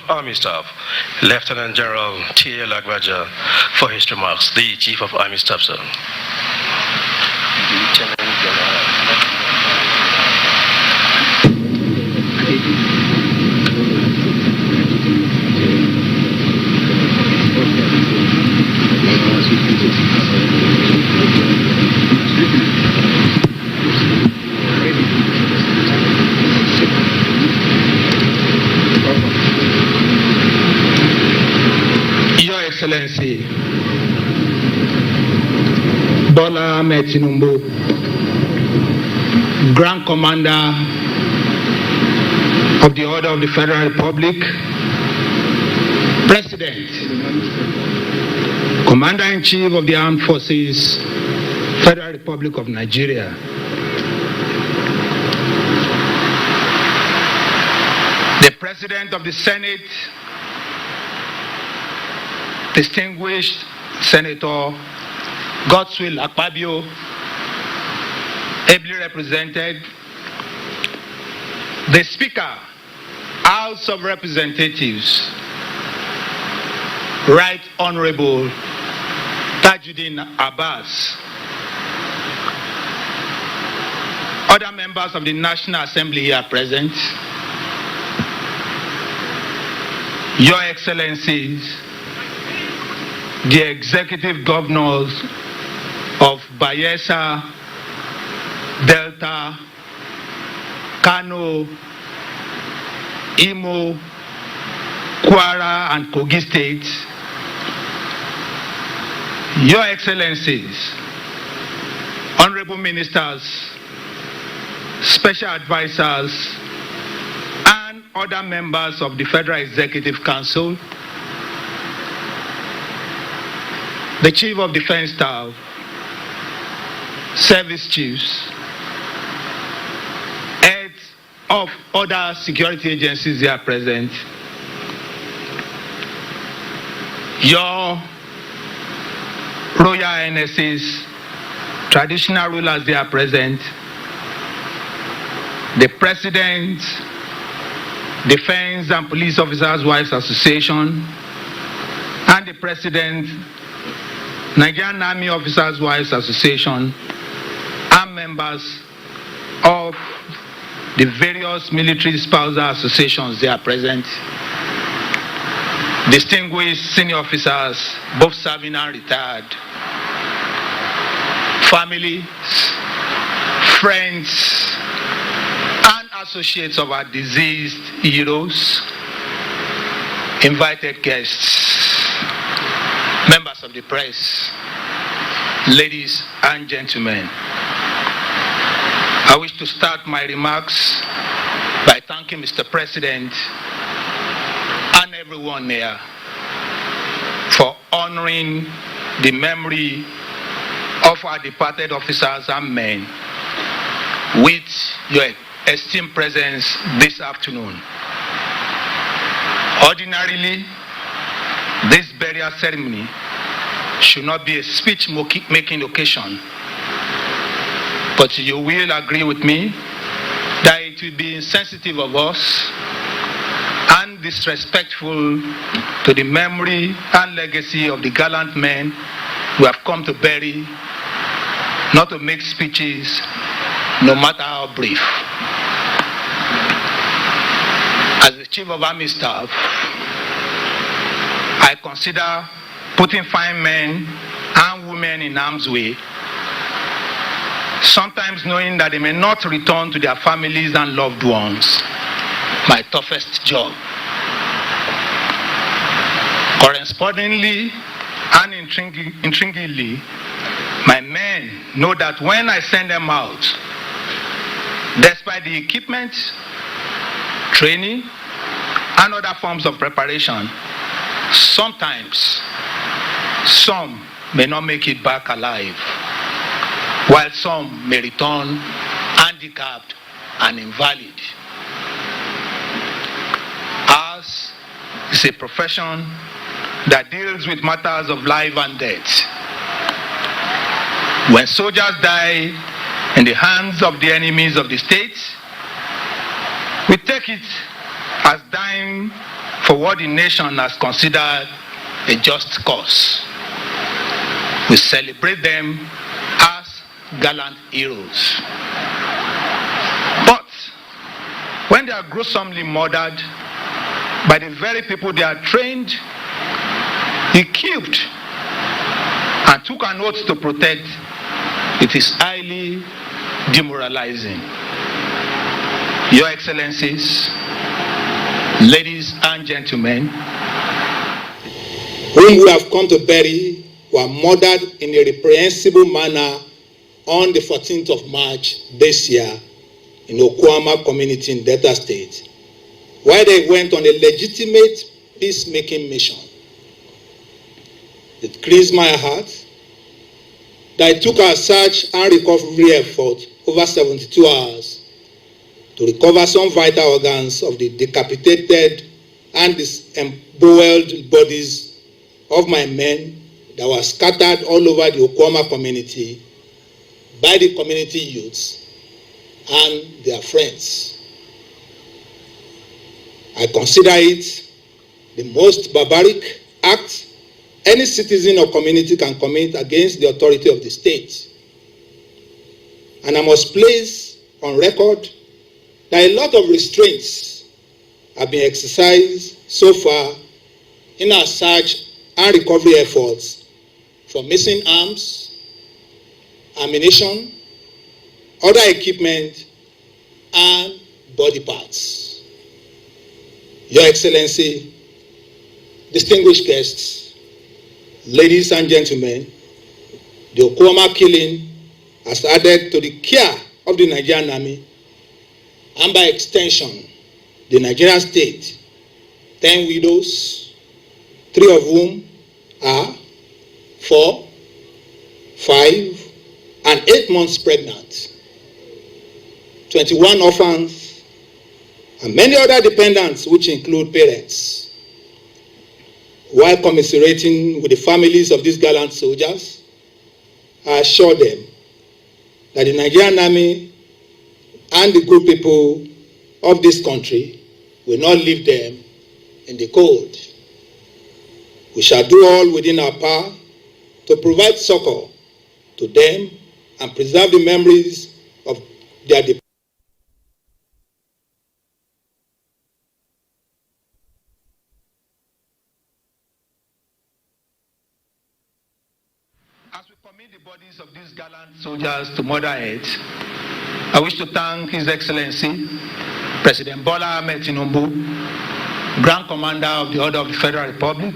Army Staff, Lieutenant General T.A. Lagbaja, for his remarks. The Chief of Army Staff, sir. Your Excellency, Bola Ahmed Tinubu, Grand Commander of the Order of the Federal Republic, President, Commander-in-Chief of the Armed Forces, Federal Republic of Nigeria, the President of the Senate, distinguished Senator Godswill Akpabio, ably represented, the Speaker, House of Representatives, Right Honorable Tajuddin Abbas, other members of the National Assembly here present, Your Excellencies, the Executive Governors of Bayelsa, Delta, Kano, Imo, Kwara, and Kogi states, Your Excellencies, Honorable Ministers, Special Advisors, and other members of the Federal Executive Council, the Chief of Defense Staff, Service Chiefs, heads of other security agencies here present, Your Royal Highnesses, traditional rulers there present, the President, Defense and Police Officers' Wives Association, and the President, Nigerian Army Officers' Wives Association, and members of the various military spousal associations they are present, distinguished senior officers, both serving and retired, families, friends, and associates of our deceased heroes, invited guests, members of the press, ladies and gentlemen. I wish to start my remarks by thanking Mr. President and everyone here for honoring the memory of our departed officers and men with your esteemed presence this afternoon. Ordinarily, this burial ceremony should not be a speech-making occasion, but you will agree with me that it will be insensitive of us and disrespectful to the memory and legacy of the gallant men we have come to bury, not to make speeches, no matter how brief. As the Chief of Army Staff, I consider putting fine men and women in harm's way, sometimes knowing that they may not return to their families and loved ones, my toughest job. Correspondingly and intriguingly, my men know that when I send them out, despite the equipment, training, and other forms of preparation, sometimes some may not make it back alive, while some may return handicapped and invalid. Ours is a profession that deals with matters of life and death. When soldiers die in the hands of the enemies of the state, we take it as dying for what the nation has considered a just cause. We celebrate them as gallant heroes. But when they are gruesomely murdered by the very people they are trained, he killed, and took an oath to protect, it is highly demoralizing. Your Excellencies, ladies and gentlemen, whom we have come to bury were murdered in a reprehensible manner on the 14th of March this year in Okwama community in Delta State, while they went on a legitimate peacemaking mission. It grieves my heart that it took our search and recovery effort over 72 hours to recover some vital organs of the decapitated and disemboweled bodies of my men that were scattered all over the Okwama community by the community youths and their friends. I consider it the most barbaric act any citizen or community can commit against the authority of the state. And I must place on record that a lot of restraints have been exercised so far in our search and recovery efforts for missing arms, ammunition, other equipment, and body parts. Your Excellency, distinguished guests, ladies and gentlemen, the Okwama killing has added to the care of the Nigerian Army and by extension, the Nigerian state, 10 widows, 3 of whom are 4, 5, and 8 months pregnant, 21 orphans, and many other dependents, which include parents. While commiserating with the families of these gallant soldiers, I assure them that the Nigerian Army and the good people of this country will not leave them in the cold. We shall do all within our power to provide succor to them and preserve the memories of their departed. As we commit the bodies of these gallant soldiers to Mother Earth, I wish to thank His Excellency, President Bola Ahmed Tinubu, Grand Commander of the Order of the Federal Republic,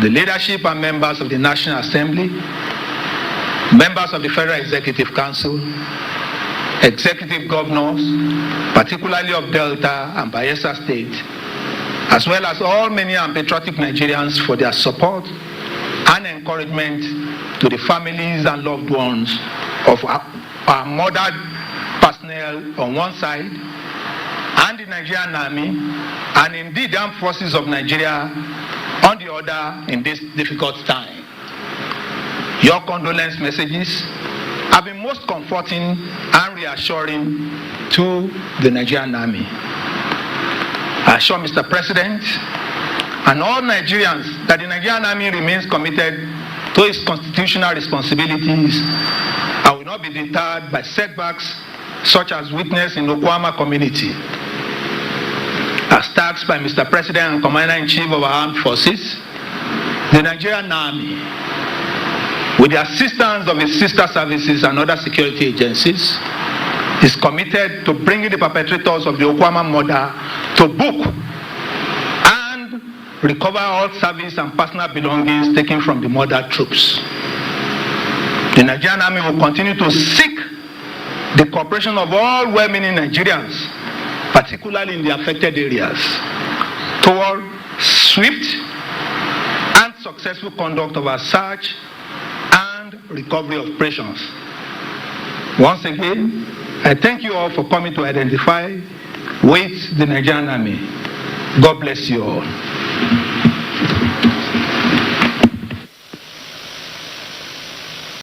the leadership and members of the National Assembly, members of the Federal Executive Council, executive governors, particularly of Delta and Bayelsa State, as well as all many and patriotic Nigerians for their support and encouragement to the families and loved ones of our murdered personnel on one side and the Nigerian Army and indeed the armed forces of Nigeria on the other in this difficult time. Your condolence messages have been most comforting and reassuring to the Nigerian Army. I assure Mr. President and all Nigerians that the Nigerian Army remains committed to its constitutional responsibilities and will not be deterred by setbacks such as witnessed in the Okwama community. As tasked by Mr. President and Commander-in-Chief of our Armed Forces, the Nigerian Army, with the assistance of its sister services and other security agencies, is committed to bringing the perpetrators of the Okwama murder to book and recover all service and personal belongings taken from the murdered troops. The Nigerian Army will continue to seek the cooperation of all well-meaning Nigerians, particularly in the affected areas, toward swift and successful conduct of our search and recovery operations. Once again, I thank you all for coming to identify with the Nigerian Army. God bless you all.